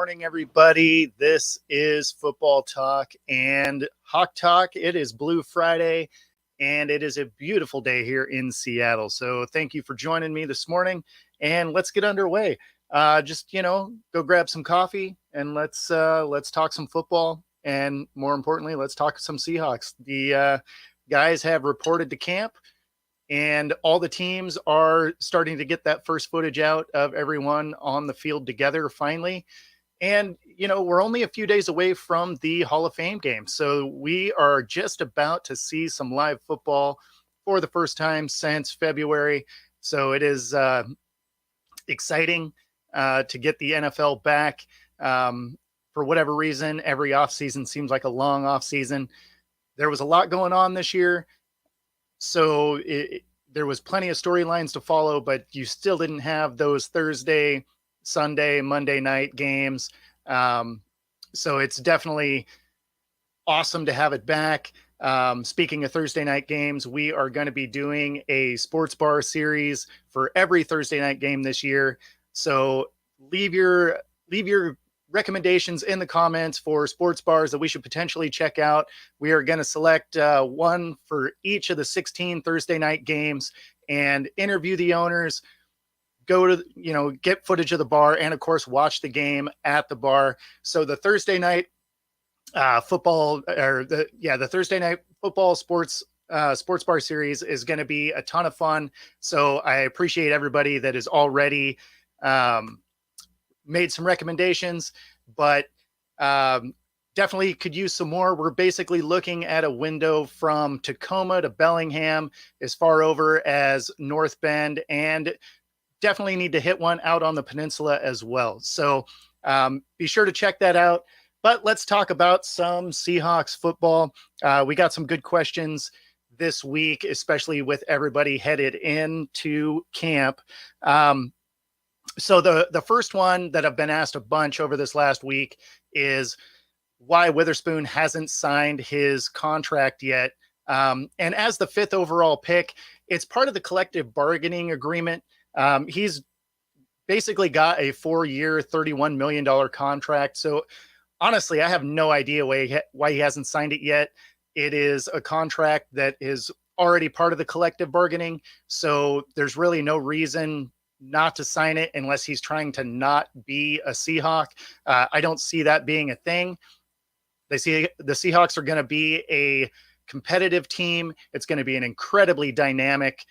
morning, everybody. This is Football Talk and Hawk Talk. It is Blue Friday, and it is a beautiful day here in Seattle. So thank you for joining me this morning, and let's get underway. Go grab some coffee, and let's talk some football, and more importantly, let's talk some Seahawks. The guys have reported to camp, and all the teams are starting to get that first footage out of everyone on the field together finally. And, we're only a few days away from the Hall of Fame game. So we are just about to see some live football for the first time since February. So it is exciting to get the NFL back. For whatever reason, every offseason seems like a long offseason. There was a lot going on this year. So there was plenty of storylines to follow, but you still didn't have those Thursday, Sunday, Monday night games. So it's definitely awesome to have it back. Speaking of Thursday night games, we are going to be doing a sports bar series for every Thursday night game this year. So leave your recommendations in the comments for sports bars that we should potentially check out. We are going to select one for each of the 16 Thursday night games and interview the owners, go to, get footage of the bar, and of course, watch the game at the bar. So the Thursday night the Thursday night football sports bar series is going to be a ton of fun. So I appreciate everybody that is already made some recommendations, but definitely could use some more. We're basically looking at a window from Tacoma to Bellingham, as far over as North Bend, and definitely need to hit one out on the peninsula as well. So be sure to check that out. But let's talk about some Seahawks football. We got some good questions this week, especially with everybody headed into camp. So the first one that I've been asked a bunch over this last week is why Witherspoon hasn't signed his contract yet. And as the 5th overall pick, it's part of the collective bargaining agreement. He's basically got a 4-year, $31 million contract. So honestly, I have no idea why he hasn't signed it yet. It is a contract that is already part of the collective bargaining. So there's really no reason not to sign it unless he's trying to not be a Seahawk. I don't see that being a thing. The Seahawks are going to be a competitive team. It's going to be an incredibly dynamic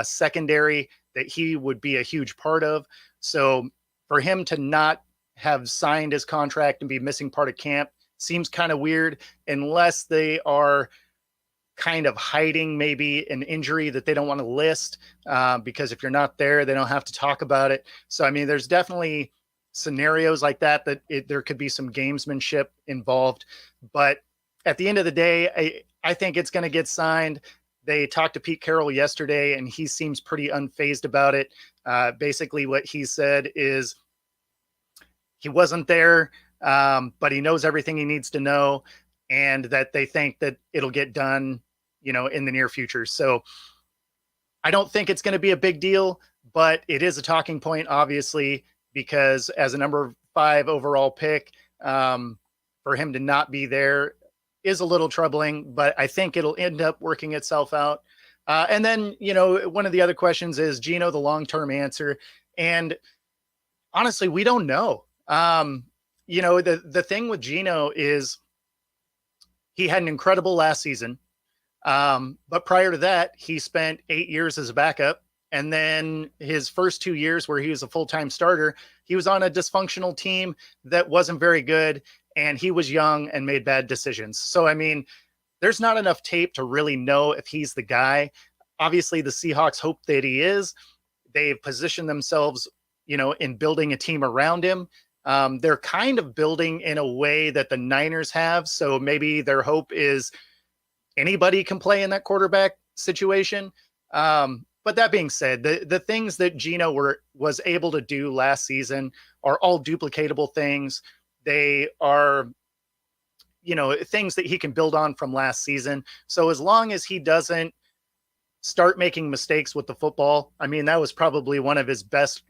secondary that he would be a huge part of. So for him to not have signed his contract and be missing part of camp seems kind of weird, unless they are kind of hiding maybe an injury that they don't want to list, because if you're not there, they don't have to talk about it. So, I mean, there's definitely scenarios like that there could be some gamesmanship involved. But at the end of the day, I think it's going to get signed. They talked to Pete Carroll yesterday, and he seems pretty unfazed about it. Basically, what he said is he wasn't there, but he knows everything he needs to know, and that they think that it'll get done, in the near future. So I don't think it's going to be a big deal, but it is a talking point, obviously, because as a number 5 overall pick, for him to not be there is a little troubling, but I think it'll end up working itself out. And then, one of the other questions is Geno the long-term answer. And honestly, we don't know. The thing with Geno is he had an incredible last season. But prior to that, he spent 8 years as a backup. And then his first 2 years where he was a full-time starter, he was on a dysfunctional team that wasn't very good. And he was young and made bad decisions. So, I mean, there's not enough tape to really know if he's the guy. Obviously, the Seahawks hope that he is. They've positioned themselves, in building a team around him. They're kind of building in a way that the Niners have. So maybe their hope is anybody can play in that quarterback situation. But that being said, the things that Geno was able to do last season are all duplicatable things. They are, things that he can build on from last season. So as long as he doesn't start making mistakes with the football, I mean, that was probably one of his best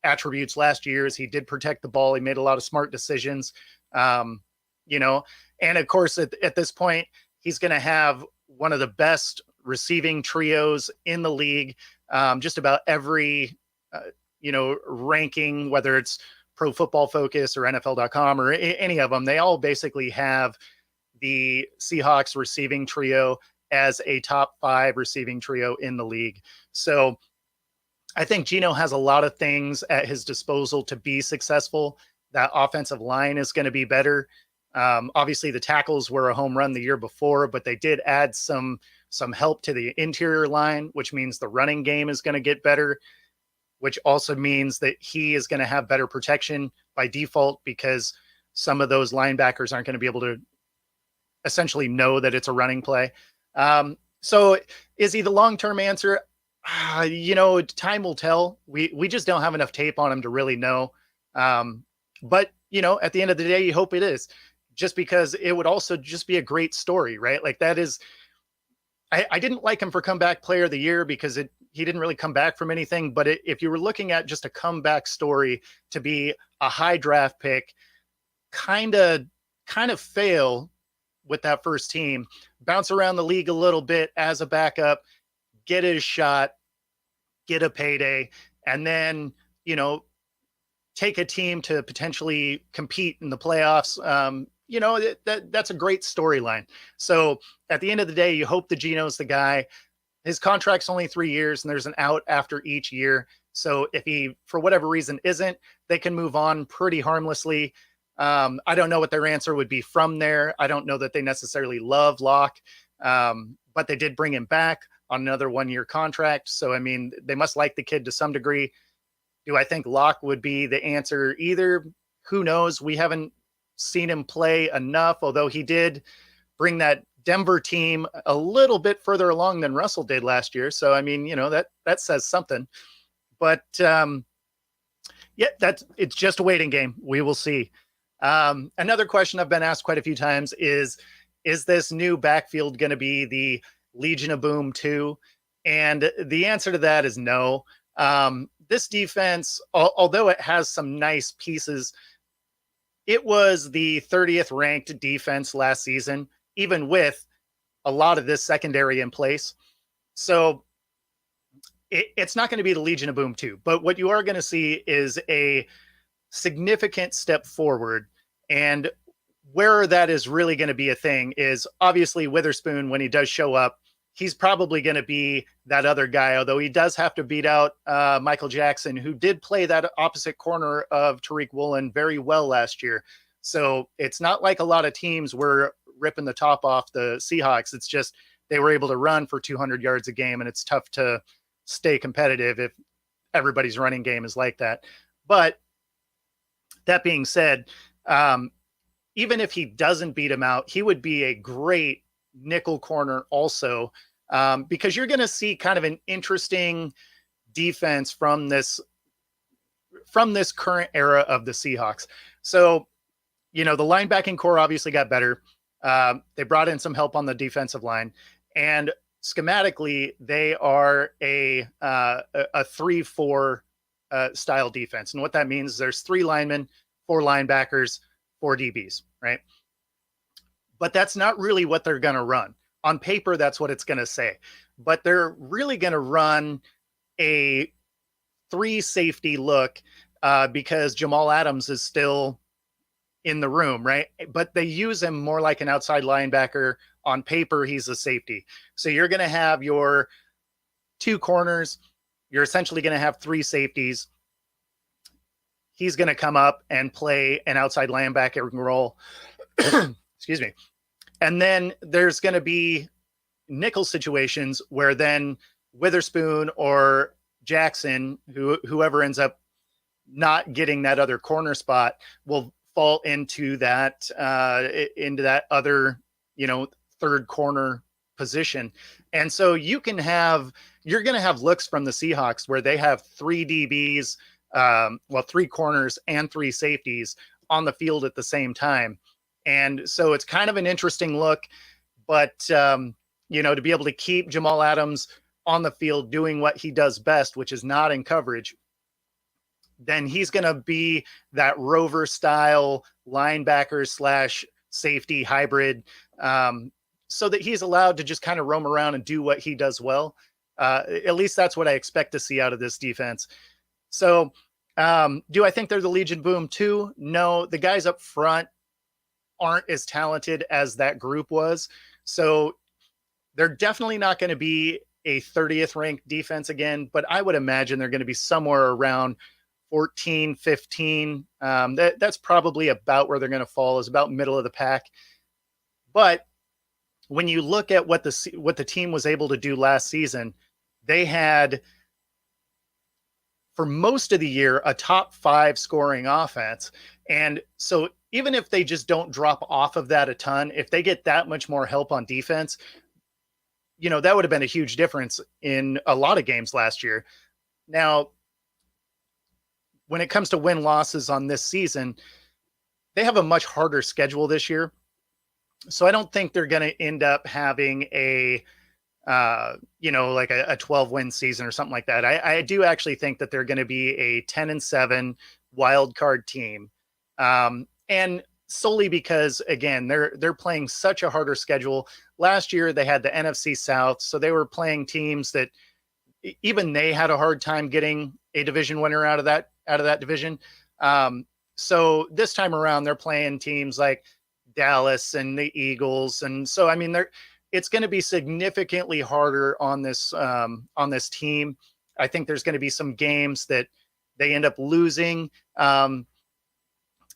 attributes last year is he did protect the ball. He made a lot of smart decisions, you know, and of course at this point, he's going to have one of the best receiving trios in the league. Just about every, ranking, whether it's Pro Football Focus or NFL.com or any of them, they all basically have the Seahawks receiving trio as a top 5 receiving trio in the league. So I think Geno has a lot of things at his disposal to be successful. That offensive line is going to be better. Obviously the tackles were a home run the year before, but they did add some help to the interior line, which means the running game is going to get better, which also means that he is going to have better protection by default because some of those linebackers aren't going to be able to essentially know that it's a running play. So is he the long-term answer? Time will tell. We just don't have enough tape on him to really know. But at the end of the day, you hope it is, just because it would also just be a great story, right? Like that is, I didn't like him for comeback player of the year because he didn't really come back from anything. But if you were looking at just a comeback story to be a high draft pick, kind of fail with that first team, bounce around the league a little bit as a backup, get his shot, get a payday, and then, take a team to potentially compete in the playoffs. That's a great storyline. So at the end of the day, you hope that Geno's the guy. His contract's only 3 years and there's an out after each year. So if he, for whatever reason, isn't, they can move on pretty harmlessly. I don't know what their answer would be from there. I don't know that they necessarily love Locke, but they did bring him back on another 1-year contract. So, I mean, they must like the kid to some degree. Do I think Locke would be the answer either? Who knows? We haven't seen him play enough, although he did bring that Denver team a little bit further along than Russell did last year. So, I mean, that says something. But, it's just a waiting game. We will see. Another question I've been asked quite a few times is this new backfield going to be the Legion of Boom 2? And the answer to that is no. This defense, although it has some nice pieces, it was the 30th ranked defense last season, even with a lot of this secondary in place. So it's not going to be the Legion of Boom 2, but what you are going to see is a significant step forward. And where that is really going to be a thing is obviously Witherspoon, when he does show up, he's probably going to be that other guy, although he does have to beat out Michael Jackson, who did play that opposite corner of Tariq Woolen very well last year. So it's not like a lot of teams were ripping the top off the Seahawks. It's just they were able to run for 200 yards a game, and it's tough to stay competitive if everybody's running game is like that. But that being said, even if he doesn't beat him out, he would be a great nickel corner also, because you're going to see kind of an interesting defense from this current era of the Seahawks. So, the linebacking core obviously got better. They brought in some help on the defensive line, and schematically they are a 3-4 style defense. And what that means is there's 3 linemen, 4 linebackers, 4 DBs, right? But that's not really what they're going to run. On paper, that's what it's going to say. But they're really going to run a 3 safety look because Jamal Adams is still in the room, right? But they use him more like an outside linebacker. On paper, he's a safety. So you're going to have your 2 corners. You're essentially going to have 3 safeties. He's going to come up and play an outside linebacker role. Excuse me. And then there's going to be nickel situations where then Witherspoon or Jackson, whoever ends up not getting that other corner spot, will fall into that other, third corner position. And so you're going to have looks from the Seahawks where they have 3 DBs, 3 corners and 3 safeties on the field at the same time. And so it's kind of an interesting look, but, to be able to keep Jamal Adams on the field doing what he does best, which is not in coverage, then he's going to be that rover style linebacker slash safety hybrid, so that he's allowed to just kind of roam around and do what he does well. At least that's what I expect to see out of this defense. So do I think they're the Legion Boom too? No, the guys up front aren't as talented as that group was. So they're definitely not going to be a 30th ranked defense again, but I would imagine they're going to be somewhere around 14, 15. That's probably about where they're going to fall, is about middle of the pack. But when you look at what the team was able to do last season, they had, for most of the year, a top 5 scoring offense. And so even if they just don't drop off of that a ton, if they get that much more help on defense, that would have been a huge difference in a lot of games last year. Now, when it comes to win losses on this season, they have a much harder schedule this year. So I don't think they're going to end up having a 12-win season or something like that. I do actually think that they're going to be a 10-7 wild card team. And solely because, again, they're playing such a harder schedule. Last year they had the NFC South, so they were playing teams that even they had a hard time getting a division winner out of that division. So this time around they're playing teams like Dallas and the Eagles, and so I mean it's going to be significantly harder on this team. I think there's going to be some games that they end up losing,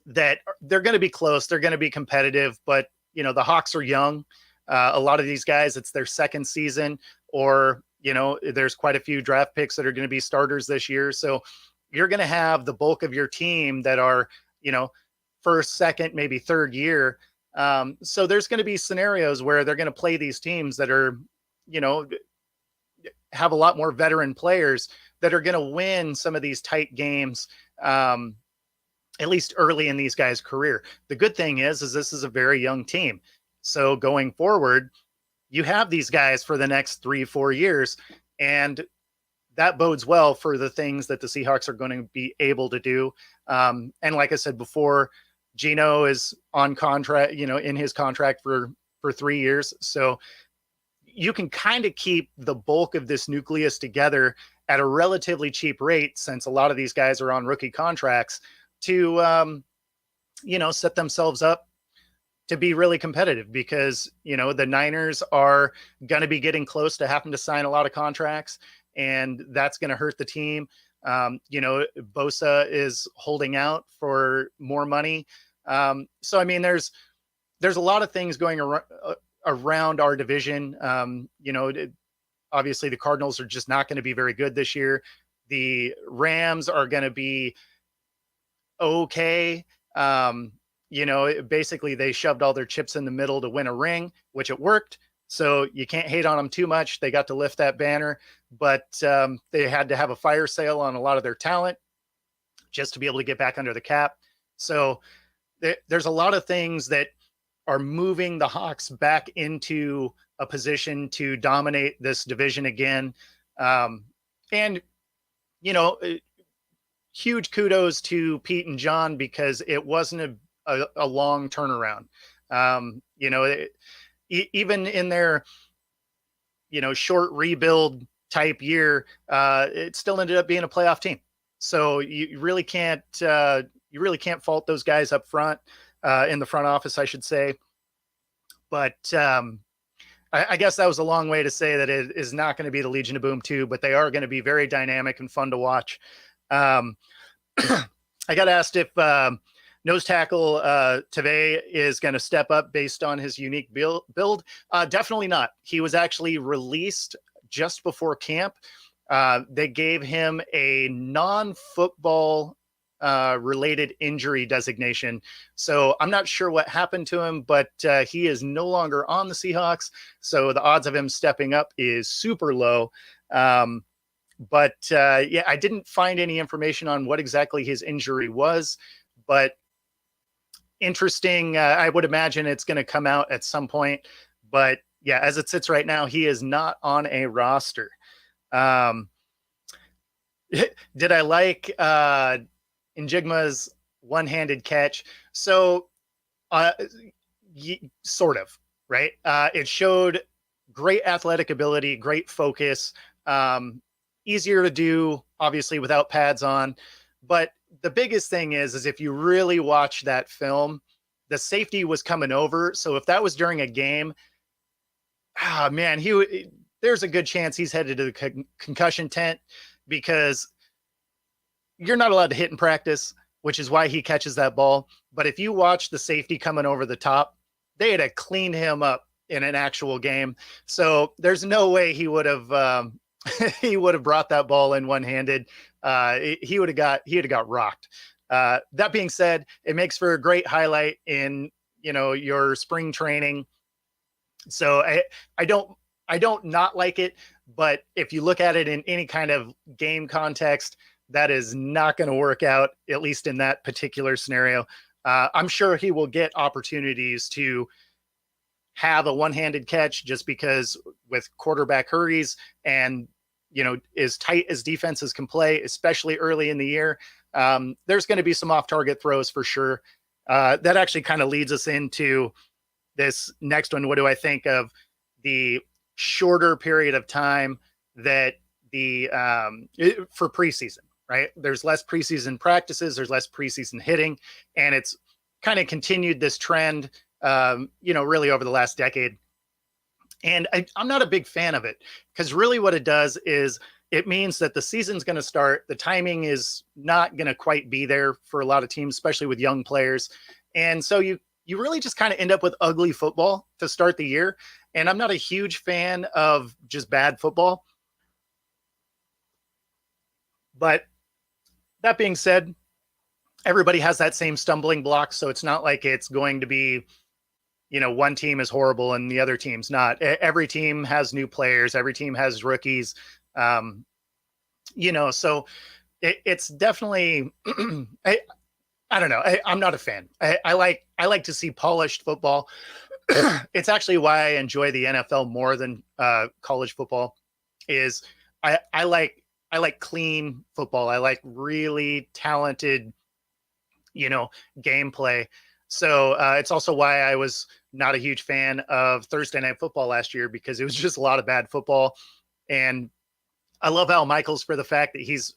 that they're going to be close. They're going to be competitive, but the Hawks are young. A lot of these guys, it's their second season, or, there's quite a few draft picks that are going to be starters this year. So you're going to have the bulk of your team that are, first, second, maybe third year. So there's going to be scenarios where they're going to play these teams that are, have a lot more veteran players that are going to win some of these tight games, at least early in these guys' career. The good thing is this is a very young team. So going forward, you have these guys for the next 3-4 years, and that bodes well for the things that the Seahawks are going to be able to do. And like I said before, Geno is on contract, in his contract for 3 years. So you can kind of keep the bulk of this nucleus together at a relatively cheap rate, since a lot of these guys are on rookie contracts, to, set themselves up to be really competitive, because, the Niners are going to be getting close to having to sign a lot of contracts, and that's going to hurt the team. Bosa is holding out for more money. So, I mean, there's a lot of things going around our division. Obviously the Cardinals are just not going to be very good this year. The Rams are going to be okay. Basically they shoved all their chips in the middle to win a ring, which it worked. So you can't hate on them too much. They got to lift that banner, but they had to have a fire sale on a lot of their talent just to be able to get back under the cap. So there's a lot of things that are moving the Hawks back into a position to dominate this division again. And, huge kudos to Pete and John, because it wasn't a long turnaround. Even in their, short rebuild type year, it still ended up being a playoff team. So you really can't fault those guys up front, in the front office, I should say. But I guess that was a long way to say that it is not going to be the Legion of Boom 2, but they are going to be very dynamic and fun to watch. I got asked if nose tackle Tavai is going to step up based on his unique build. Definitely not. He was actually released just before camp. They gave him a non-football related injury designation. So I'm not sure what happened to him, but he is no longer on the Seahawks. So the odds of him stepping up is super low. But I didn't find any information on what exactly his injury was, but interesting. I would imagine it's going to come out at some point, but yeah, as it sits right now, he is not on a roster. Did I like Njigma's one-handed catch. So, uh, sort of, right? It showed great athletic ability, great focus, easier to do, obviously, without pads on. But the biggest thing is if you really watch that film, the safety was coming over. So if that was during a game, man, there's a good chance he's headed to the concussion tent because you're not allowed to hit in practice, which is why he catches that ball. But if you watch the safety coming over the top, they had to clean him up in an actual game. So there's no way he would have he would have brought that ball in one-handed. He would have got rocked. That being said, it makes for a great highlight in your spring training. So I don't not like it, but if you look at it in any kind of game context, that is not going to work out, at least in that particular scenario. I'm sure he will get opportunities to have a one-handed catch just because with quarterback hurries and, as tight as defenses can play, especially early in the year, there's going to be some off-target throws for sure. That actually kind of leads us into this next one. What do I think of the shorter period of time that for preseason, right? There's less preseason practices, there's less preseason hitting, and it's kind of continued this trend, really over the last decade. And I'm not a big fan of it because really what it does is it means that the season's going to start. The timing is not going to quite be there for a lot of teams, especially with young players. And so you really just kind of end up with ugly football to start the year. And I'm not a huge fan of just bad football. But that being said, everybody has that same stumbling block. So it's not like it's going to be, one team is horrible and the other team's not. Every team has new players. Every team has rookies. So it's definitely, I don't know. I'm not a fan. I like to see polished football. It's actually why I enjoy the NFL more than college football. Is I like clean football. I like really talented, gameplay. So it's also why I was not a huge fan of Thursday Night Football last year because it was just a lot of bad football. And I love Al Michaels for the fact that he's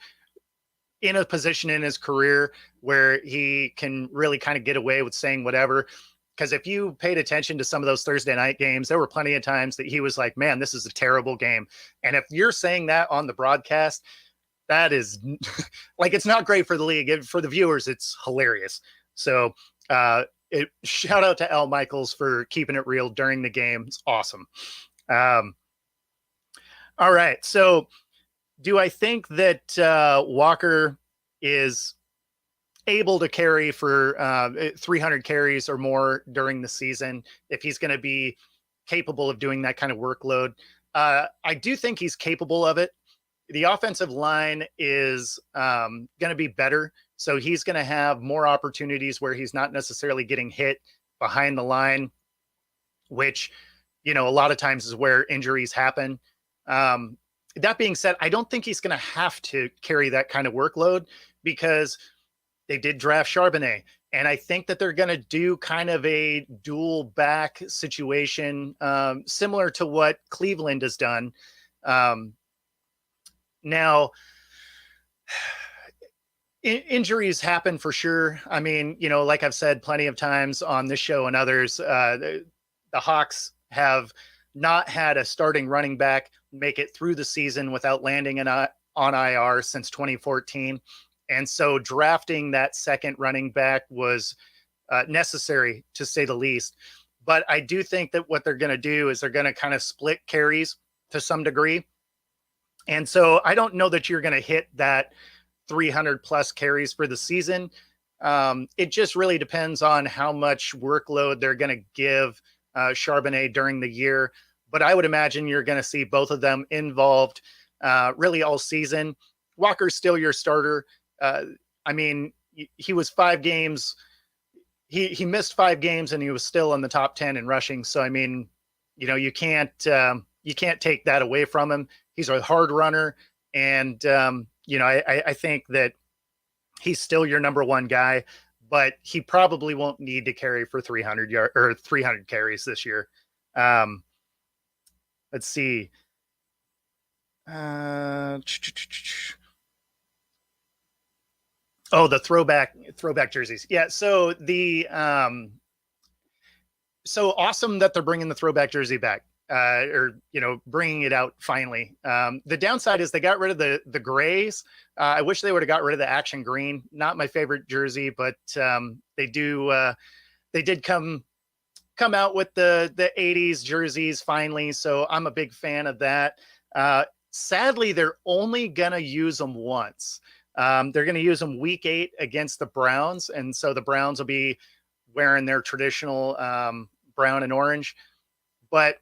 in a position in his career where he can really kind of get away with saying whatever. Because if you paid attention to some of those Thursday night games, there were plenty of times that he was like, man, this is a terrible game. And if you're saying that on the broadcast, that is like, it's not great for the league. For the viewers, it's hilarious. So shout out to Al Michaels for keeping it real during the game. It's awesome. All right. So do I think that Walker is able to carry for 300 carries or more during the season if he's going to be capable of doing that kind of workload? I do think he's capable of it. The offensive line is going to be better. So he's going to have more opportunities where he's not necessarily getting hit behind the line, which, a lot of times is where injuries happen. That being said, I don't think he's going to have to carry that kind of workload because they did draft Charbonnet. And I think that they're going to do kind of a dual back situation, similar to what Cleveland has done. Now, injuries happen for sure. I mean, like I've said plenty of times on this show and others, the Hawks have not had a starting running back make it through the season without landing on IR since 2014. And so drafting that second running back was necessary, to say the least. But I do think that what they're going to do is they're going to kind of split carries to some degree. And so I don't know that you're going to hit that 300 plus carries for the season. It just really depends on how much workload they're going to give Charbonnet during the year. But I would imagine you're going to see both of them involved really all season. Walker's still your starter. I mean, he was 5 games. He missed 5 games and he was still in the top 10 in rushing. So, I mean, you can't take that away from him. He's a hard runner. And, I think that he's still your number one guy, but he probably won't need to carry for 300 yard or 300 carries this year. Um, let's see. Uh, oh, the throwback jerseys. Yeah. So awesome that they're bringing the throwback jersey back, or bringing it out finally. The downside is they got rid of the grays. I wish they would have got rid of the action green. Not my favorite jersey, but they did come out with the 80s jerseys finally. So I'm a big fan of that. Sadly, they're only gonna use them once. They're gonna use them week 8 against the Browns, and so the Browns will be wearing their traditional brown and orange. But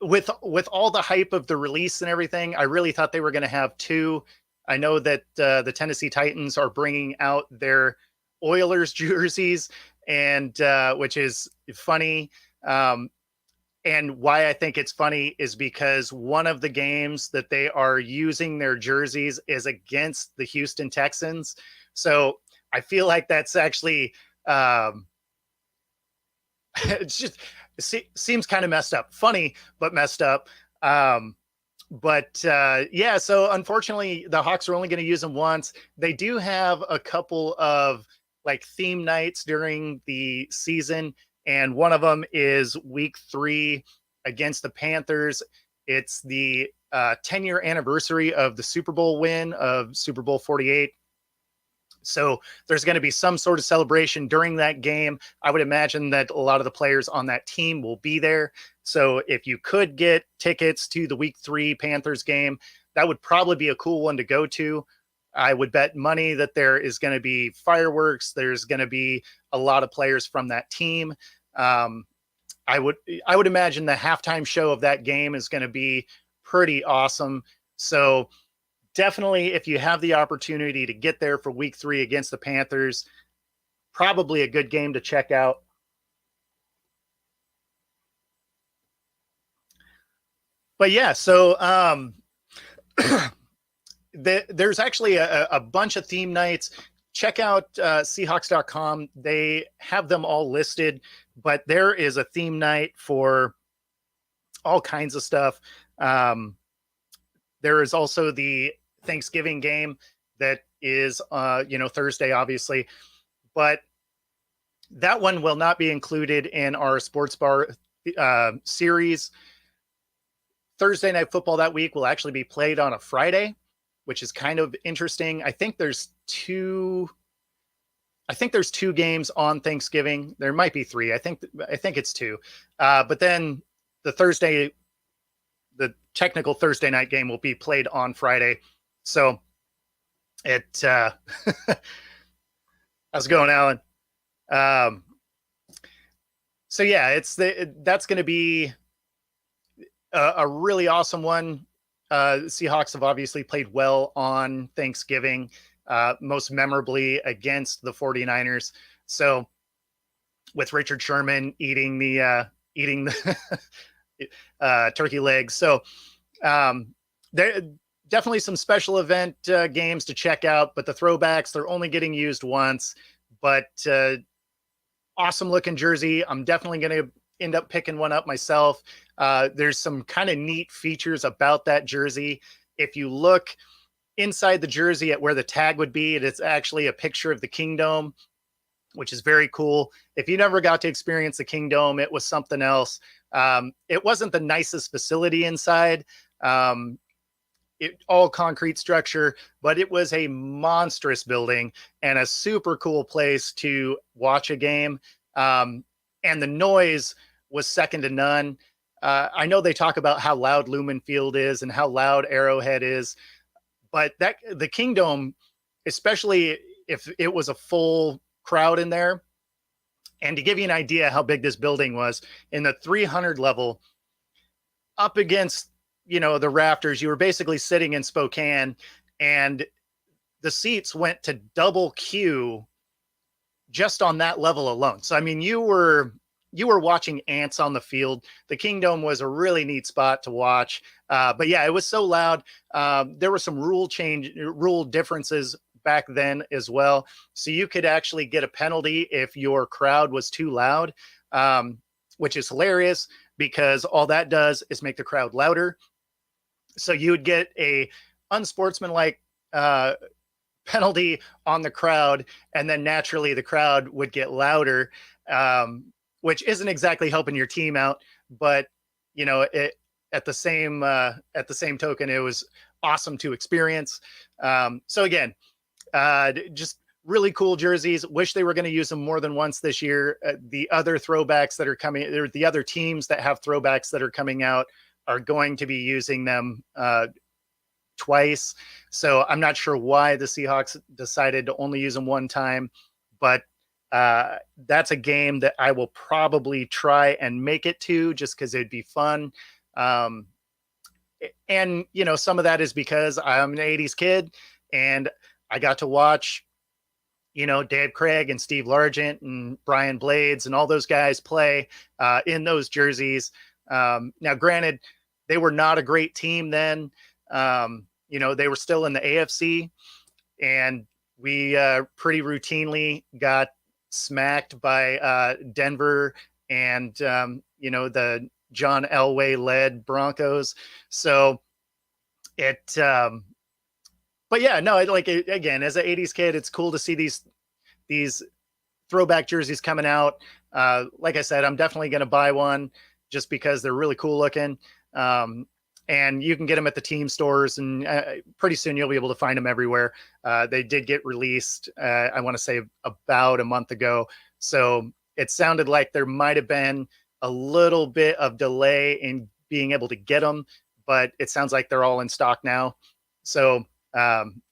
with all the hype of the release and everything, I really thought they were going to have 2. I know that the Tennessee Titans are bringing out their Oilers jerseys, and which is funny. And why I think it's funny is because one of the games that they are using their jerseys is against the Houston Texans. So I feel like that's actually it's just seems kind of messed up. Funny, but messed up. Yeah, so unfortunately the Hawks are only going to use them once. They do have a couple of like theme nights during the season, and one of them is week 3 against the Panthers. It's the 10-year anniversary of the Super Bowl win of Super Bowl 48. So there's going to be some sort of celebration during that game. I would imagine that a lot of the players on that team will be there. So if you could get tickets to the week 3 Panthers game, that would probably be a cool one to go to. I would bet money that there is going to be fireworks. There's going to be a lot of players from that team. I would imagine the halftime show of that game is going to be pretty awesome. So definitely, if you have the opportunity to get there for week 3 against the Panthers, probably a good game to check out. But yeah, so there's actually a bunch of theme nights. Check out Seahawks.com. They have them all listed, but there is a theme night for all kinds of stuff. There is also the Thanksgiving game that is Thursday, obviously, but that one will not be included in our sports bar series. Thursday night football that week will actually be played on a Friday, which is kind of interesting. I think there's two games on Thanksgiving. There might be 3. I think it's 2. But then the technical Thursday night game will be played on Friday. So how's it going, Alan? So yeah, that's going to be a really awesome one. Seahawks have obviously played well on Thanksgiving, most memorably against the 49ers. So with Richard Sherman eating the turkey legs. So there definitely some special event games to check out, but the throwbacks, they're only getting used once. But awesome looking jersey. I'm definitely going to end up picking one up myself. There's some kind of neat features about that jersey. If you look inside the jersey at where the tag would be, it's actually a picture of the Kingdome, which is very cool. If you never got to experience the Kingdome, it was something else. It wasn't the nicest facility inside. All concrete structure, but it was a monstrous building and a super cool place to watch a game. And the noise was second to none. I know they talk about how loud Lumen Field is and how loud Arrowhead is, but the Kingdome, especially if it was a full crowd in there, and to give you an idea how big this building was, in the 300 level, up against the rafters, you were basically sitting in Spokane, and the seats went to double Q just on that level alone. So I mean, you were watching ants on the field. The Kingdome was a really neat spot to watch. But yeah, it was so loud. There were some rule differences back then as well. So you could actually get a penalty if your crowd was too loud, which is hilarious because all that does is make the crowd louder. So you would get a unsportsmanlike penalty on the crowd, and then naturally the crowd would get louder, which isn't exactly helping your team out. But you know, at the same token, it was awesome to experience. So again, just really cool jerseys. Wish they were going to use them more than once this year. The other throwbacks that are coming, or the other teams that have throwbacks that are coming out, are going to be using them twice. So I'm not sure why the Seahawks decided to only use them one time, but that's a game that I will probably try and make it to, just because it'd be fun. And, you know, some of that is because I'm an 80s kid and I got to watch, you know, Dave Craig and Steve Largent and Brian Blades and all those guys play in those jerseys. Now, granted, they were not a great team then. You know, they were still in the AFC, and we pretty routinely got smacked by Denver and, you know, the John Elway led Broncos. So it, but yeah, no, again, as an 80s kid, it's cool to see these throwback jerseys coming out. Like I said, I'm definitely going to buy one just because they're really cool looking. And you can get them at the team stores, and pretty soon you'll be able to find them everywhere. They did get released, I want to say about a month ago. So it sounded like there might've been a little bit of delay in being able to get them, but it sounds like they're all in stock now. So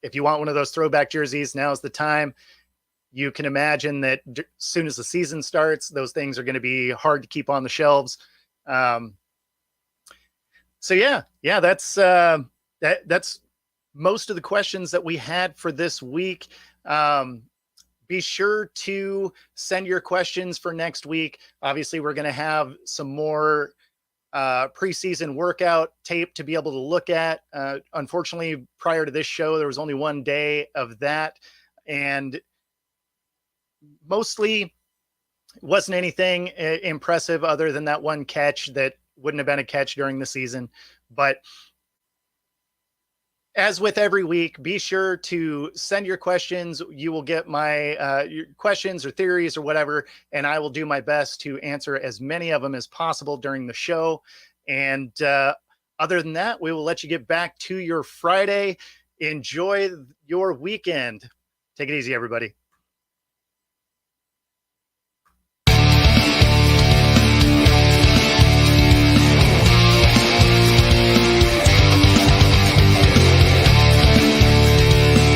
if you want one of those throwback jerseys, now's the time. You can imagine that as soon as the season starts, those things are going to be hard to keep on the shelves. So yeah, that's most of the questions that we had for this week. Be sure to send your questions for next week. Obviously, we're going to have some more preseason workout tape to be able to look at. Unfortunately, prior to this show, there was only one day of that, and mostly wasn't anything impressive other than that one catch that wouldn't have been a catch during the season. But as with every week, be sure to send your questions. You will get my your questions or theories or whatever, and I will do my best to answer as many of them as possible during the show. And other than that, we will let you get back to your Friday. Enjoy your weekend. Take it easy, everybody.